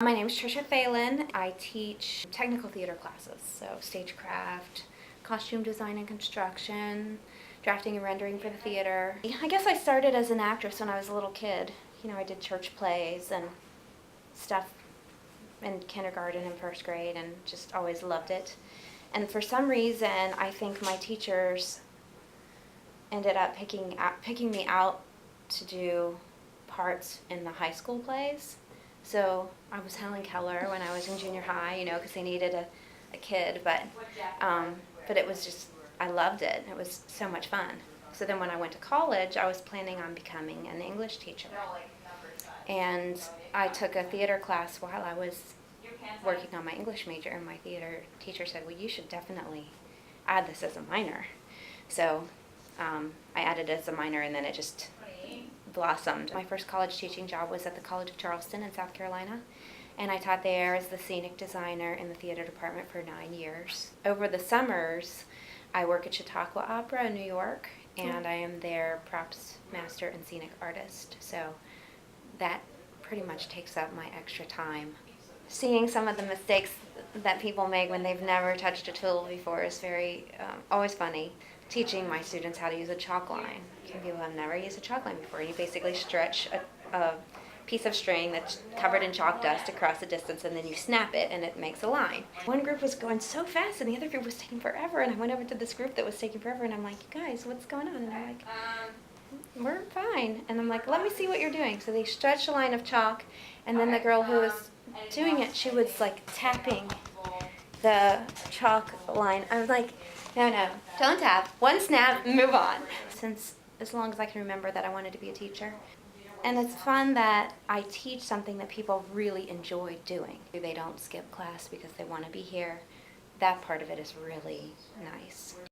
My name is Trisha Phelan. I teach technical theater classes, so stagecraft, costume design and construction, drafting and rendering for the theater. I guess I started as an actress when I was a little kid. You know, I did church plays and stuff in kindergarten and first grade and just always loved it. And for some reason, I think my teachers ended up picking me out to do parts in the high school plays. So I was Helen Keller when I was in junior high, you know, because they needed a kid, but it was just, I loved it. It was so much fun. So then when I went to college, I was planning on becoming an English teacher. And I took a theater class while I was working on my English major, and my theater teacher said, well, you should definitely add this as a minor. So I added it as a minor, and then it just blossomed. My first college teaching job was at the College of Charleston in South Carolina, and I taught there as the scenic designer in the theater department for 9 years. Over the summers, I work at Chautauqua Opera in New York, and I am their props master and scenic artist. So that pretty much takes up my extra time. Seeing some of the mistakes that people make when they've never touched a tool before is very, always funny. Teaching my students how to use a chalk line. Some people have never used a chalk line before. You basically stretch a piece of string that's covered in chalk dust across a distance, and then you snap it and it makes a line. One group was going so fast and the other group was taking forever, and I went over to this group that was taking forever, and I'm like, you guys, what's going on? And they're like, we're fine. And I'm like, let me see what you're doing. So they stretched a line of chalk, and then the girl who was doing it, she was like tapping the chalk line. I was like, no, don't tap. One snap, move on. Since as long as I can remember that I wanted to be a teacher. And it's fun that I teach something that people really enjoy doing. They don't skip class because they want to be here. That part of it is really nice.